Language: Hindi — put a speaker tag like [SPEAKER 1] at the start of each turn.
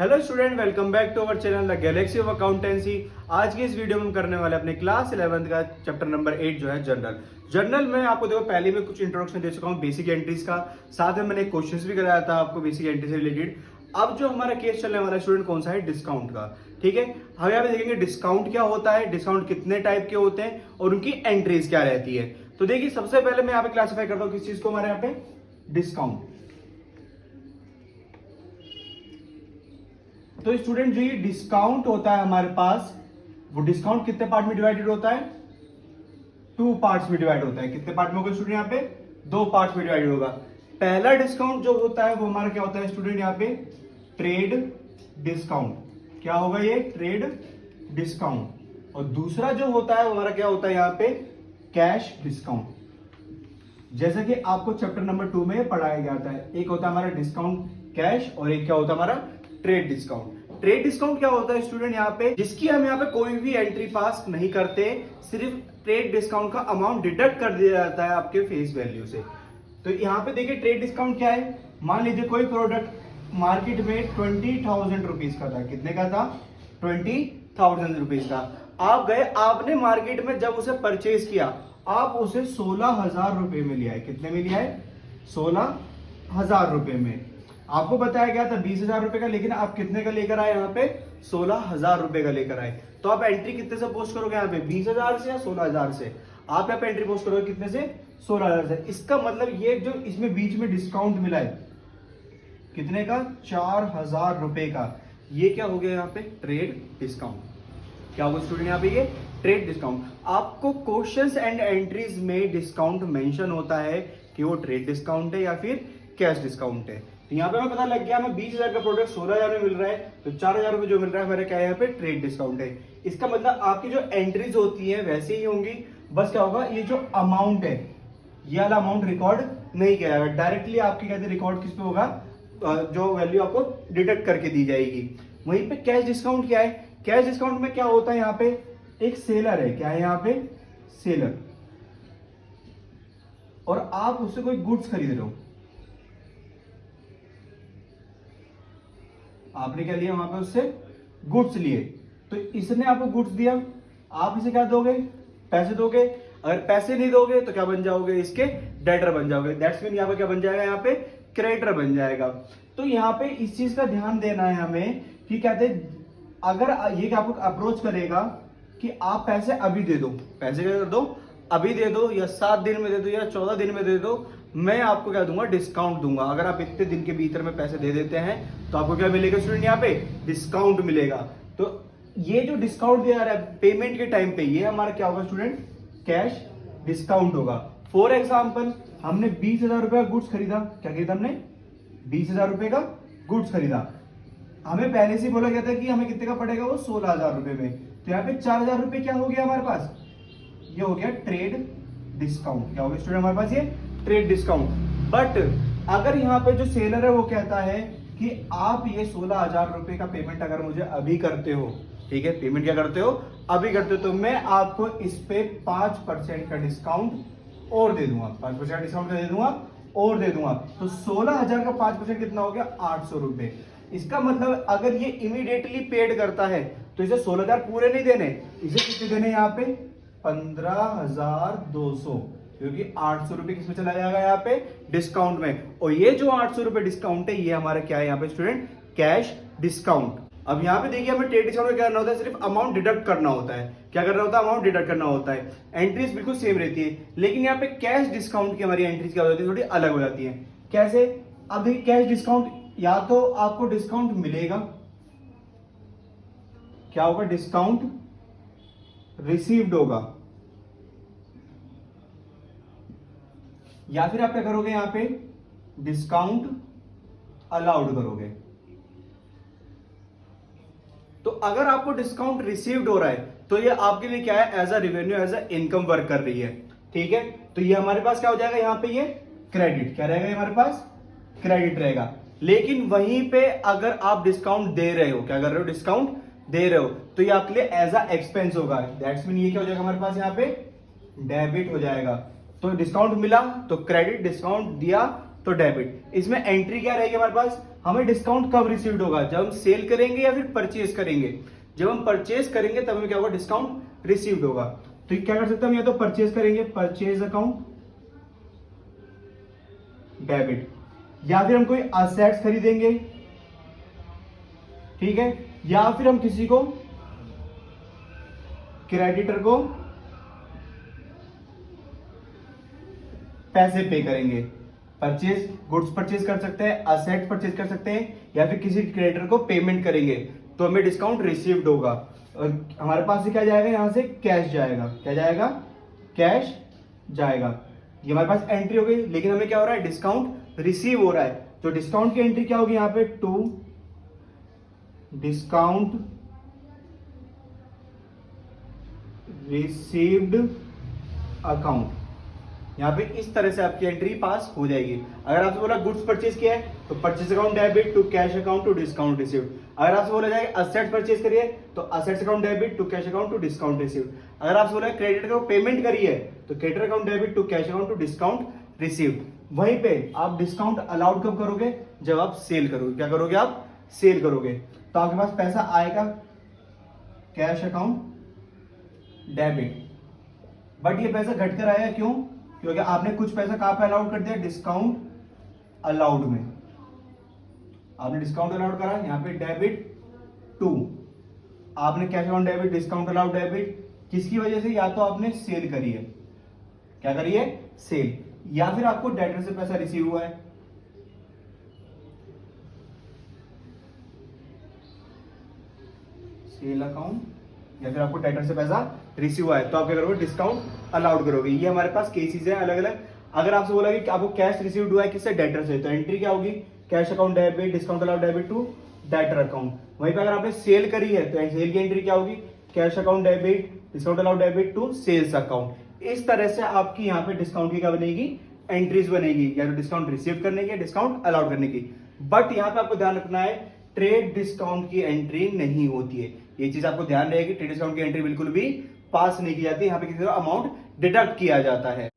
[SPEAKER 1] Hello student, welcome back to our channel the galaxy of accountancy. आज की इस वीडियो में हम करने वाले अपने क्लास 11th का चैप्टर नंबर 8 जो है जनरल में आपको देखो पहले में कुछ इंट्रोडक्शन दे चुका हूँ बेसिक एंट्रीज का, साथ में मैंने क्वेश्चंस भी कराया था आपको बेसिक एंट्री से रिलेटेड। अब जो हमारा केस चलने वाला स्टूडेंट कौन सा है, डिस्काउंट का। ठीक है, हम यहाँ पे देखेंगे डिस्काउंट क्या होता है, डिस्काउंट कितने टाइप के होते हैं और उनकी एंट्रीज क्या रहती है। तो देखिए सबसे पहले मैं यहाँ पे क्लासीफाई करता हूँ किस चीज को, हमारे यहाँ पे डिस्काउंट। तो स्टूडेंट जो ये डिस्काउंट होता है हमारे पास, वो डिस्काउंट कितने पार्ट में डिवाइडेड होता है, 2 पार्ट्स में डिवाइड होता है। कितने पार्ट में होगा स्टूडेंट, यहाँ पे 2 पार्ट्स में डिवाइड होगा। पहला डिस्काउंट जो होता है वो हमारा क्या होता है स्टूडेंट, यहाँ पे ट्रेड डिस्काउंट। क्या होगा ये, ट्रेड डिस्काउंट। और दूसरा जो होता है वो हमारा क्या होता है यहाँ पे, कैश डिस्काउंट। जैसे कि आपको चैप्टर नंबर 2 में पढ़ाया गया था, एक होता है हमारा डिस्काउंट कैश और एक क्या होता है हमारा ट्रेड डिस्काउंट। ट्रेड डिस्काउंट क्या होता है स्टूडेंट, यहाँ पे जिसकी हम यहाँ पे कोई भी एंट्री पास नहीं करते, सिर्फ ट्रेड डिस्काउंट का अमाउंट डिडक्ट कर दिया जाता है आपके फेस वैल्यू से। तो यहाँ पे देखिए ट्रेड डिस्काउंट क्या है, मान लीजिए कोई प्रोडक्ट मार्केट में 20,000 रुपीज का था। कितने का था, 20,000 रुपीज का। आप गए, आपने मार्केट में जब उसे परचेज किया, आप उसे 16,000 रुपए में लिया है। कितने में लिया है, 16,000 रुपए में। आपको बताया गया था 20,000 रुपए का, लेकिन आप कितने का लेकर आए, यहाँ पे 16,000 रुपए का लेकर आए। तो आप एंट्री कितने से पोस्ट करोगे, यहाँ पे 20,000 से या 16,000 से। आप यहाँ पे एंट्री पोस्ट करोगे कितने से, 16,000 से। इसका मतलब ये जो इसमें बीच में डिस्काउंट मिला है कितने का, 4,000 रुपए का, ये क्या हो गया यहाँ पे, ट्रेड डिस्काउंट। क्या होगा स्टूडेंट यहाँ पे, ये ट्रेड डिस्काउंट। आपको क्वेश्चंस एंड एंट्रीज में डिस्काउंट मेंशन होता है कि वो ट्रेड डिस्काउंट है या फिर कैश डिस्काउंट है। तो यहाँ पे हमें पता लग गया, हमें 20,000 का प्रोडक्ट 16,000 में मिल रहा है, तो 4,000 रुपए जो मिल रहा है हमारे क्या है, यहाँ पे ट्रेड डिस्काउंट है। इसका मतलब आपकी जो एंट्रीज होती है वैसे ही होंगी, बस क्या होगा, ये जो अमाउंट है ये वाला अमाउंट रिकॉर्ड नहीं किया जाएगा, डायरेक्टली आपकी कहते रिकॉर्ड किस पे होगा, जो वैल्यू आपको डिडक्ट करके दी जाएगी। वहीं पे कैश डिस्काउंट क्या है, कैश डिस्काउंट में क्या होता है, यहाँ पे एक सेलर है, क्या है यहाँ पे, सेलर, और आप उससे कोई गुड्स खरीद रहे हो। आपने क्या लिया, वहां पे उससे गुड्स लिए, तो इसने आपको गुड्स दिया, आप इसे क्या दोगे, पैसे दोगे। अगर पैसे नहीं दोगे तो क्या बन जाओगे, इसके डेटर बन जाओगे। दैट्स मीन यहाँ पे क्या बन जाएगा, यहाँ पे क्रेडिटर बन जाएगा। तो यहाँ पे इस चीज का ध्यान देना है हमें कि कहते हैं, अगर ये आपको अप्रोच करेगा कि आप पैसे अभी दे दो, पैसे क्या कर दो, अभी दे दो, या 7 दिन में दे दो, या 14 दिन में दे दो, मैं आपको क्या दूंगा, डिस्काउंट दूंगा। अगर आप इतने दिन के भीतर में पैसे दे देते हैं तो आपको क्या मिलेगा स्टूडेंट, यहाँ पे डिस्काउंट मिलेगा। तो ये जो डिस्काउंट दिया रहा है पेमेंट के टाइम पे, ये हमारा क्या होगा स्टूडेंट, कैश डिस्काउंट होगा। फॉर एग्जाम्पल हमने 20,000 रुपए का गुड्स खरीदा, क्या खरीदा हमने, 20,000 रुपए का गुड्स खरीदा। हमें पहले से बोला गया था कि हमें कितने का पड़ेगा, वो 16,000 रुपए में। तो यहाँ पे 4,000 रुपए क्या हो गया हमारे पास, ये हो गया ट्रेड डिस्काउंट। क्या हो गया स्टूडेंट हमारे पास, ये ट्रेड डिस्काउंट। बट अगर यहाँ पे जो सेलर है वो कहता है कि आप ये 16,000 रुपए का पेमेंट अगर मुझे अभी करते हो, ठीक है, पेमेंट क्या करते हो, अभी करते हो, तो मैं आपको इस पे 5% का डिस्काउंट और दे दूंगा, 5% डिस्काउंट दे दूंगा और दे दूंगा। तो 16,000 का 5% कितना हो गया, 800 रुपए। इसका मतलब अगर ये इमीडिएटली पेड करता है तो इसे 16,000 पूरे नहीं देने, इसे कितने देने, यहाँ पे 15,200, क्योंकि 800 रुपए किसमें चला जाएगा, यहाँ पे डिस्काउंट में। और ये जो 800 रुपए डिस्काउंट है, ये हमारा क्या है यहाँ पे स्टूडेंट, कैश डिस्काउंट। अब यहाँ पे देखिए हमें ट्रेड डिस्काउंट में क्या करना होता है, सिर्फ अमाउंट डिडक्ट करना होता है। क्या करना होता है, अमाउंट डिडक्ट करना होता है। एंट्रीज बिल्कुल सेम रहती है, लेकिन यहाँ पे कैश डिस्काउंट की हमारी एंट्रीज क्या हो जाती है, थोड़ी अलग हो जाती है। कैसे, अब देखिए कैश डिस्काउंट, या तो आपको डिस्काउंट मिलेगा, क्या होगा, डिस्काउंट रिसीव्ड होगा, या फिर आप क्या करोगे, यहां पे डिस्काउंट अलाउड करोगे। तो अगर आपको डिस्काउंट रिसीव्ड हो रहा है तो ये आपके लिए क्या है, as a revenue, as a income work कर रही है। ठीक है, तो ये हमारे पास क्या हो जाएगा, यहां पे ये क्रेडिट, क्या रहेगा, हमारे पास क्रेडिट रहेगा। लेकिन वहीं पे अगर आप डिस्काउंट दे रहे हो, क्या कर रहे हो, डिस्काउंट दे रहे हो, तो ये आपके लिए एज अ एक्सपेंस होगा। दैट्स मीन ये क्या हो जाएगा हमारे पास, यहाँ पे डेबिट हो जाएगा। तो डिस्काउंट मिला तो क्रेडिट, डिस्काउंट दिया तो डेबिट। इसमें एंट्री क्या रहेगी हमारे पास, हमें डिस्काउंट कब रिसीव्ड होगा, जब हम सेल करेंगे या फिर परचेज करेंगे। जब हम परचेज करेंगे तब हमें क्या होगा, डिस्काउंट रिसीव्ड होगा। तो क्या कर सकते हैं हम, या तो परचेज करेंगे, परचेज अकाउंट डेबिट, या फिर हम कोई असेट्स खरीदेंगे, ठीक है, या फिर हम किसी को क्रेडिटर को पैसे पे करेंगे। परचेज गुड्स परचेज कर सकते हैं, असेट्स परचेज कर सकते हैं, या फिर किसी क्रेडिटर को पेमेंट करेंगे तो हमें डिस्काउंट रिसीव्ड होगा। और हमारे पास से क्या जाएगा, यहां से कैश जाएगा। क्या जाएगा, कैश जाएगा। ये हमारे पास एंट्री हो गई, लेकिन हमें क्या हो रहा है, डिस्काउंट रिसीव हो रहा है। तो डिस्काउंट की एंट्री क्या होगी यहां पे, टू डिस्काउंट रिसीव्ड अकाउंट। यहां पे इस तरह से आपकी एंट्री पास हो जाएगी। अगर आपसे बोला गुड्स परचेज किया है तो purchase account debit to cash account to discount received. अगर आपसे बोला जाए असेट्स परचेज करिए तो assets account debit to cash account to discount received. अगर आपसे बोला क्रेडिटर को पेमेंट करी है तो creditor account debit to cash account to discount received. वहीं पे आप डिस्काउंट अलाउड कब करोगे, जब आप सेल करोगे। क्या करोगे, आप सेल करोगे तो आपके पास पैसा आएगा कैश अकाउंट डेबिट, बट ये पैसा घटकर आया क्यों, क्योंकि आपने कुछ पैसा कहां पे अलाउड कर दिया, डिस्काउंट अलाउड में। आपने डिस्काउंट अलाउड करा, यहां पे डेबिट टू, आपने cash account debit, discount allowed debit, किसकी वजह से, या तो आपने सेल करी है, क्या करी है, सेल, या फिर आपको डेटर से पैसा रिसीव हुआ है। सेल अकाउंट, या फिर आपको डेटर से पैसा रिसीव हुआ है, तो आप क्या करोगे, डिस्काउंट अलाउड करोगे। ये हमारे पास केसेस है अलग अलग। अगर आपसे बोला कि आपको कैश रिसीव्ड हुआ है किससे, डेटर से, तो एंट्री क्या होगी, cash account debit, discount allowed debit to debtor account. वहीं पे अगर आपने सेल करी है तो सेल की एंट्री क्या होगी, cash account debit, discount allowed debit to sales account. इस तरह से आपकी यहाँ पे डिस्काउंट की क्या बनेगी, एंट्रीज बनेगी, या तो डिस्काउंट रिसीव करने की, डिस्काउंट अलाउड करने की। बट यहाँ पे आपको ध्यान रखना है, ट्रेड डिस्काउंट की एंट्री नहीं होती है। ये चीज आपको ध्यान रहेगी, ट्रेड डिस्काउंट की एंट्री बिल्कुल भी पास नहीं की जाती, यहाँ पे किसी अमाउंट डिडक्ट किया जाता है।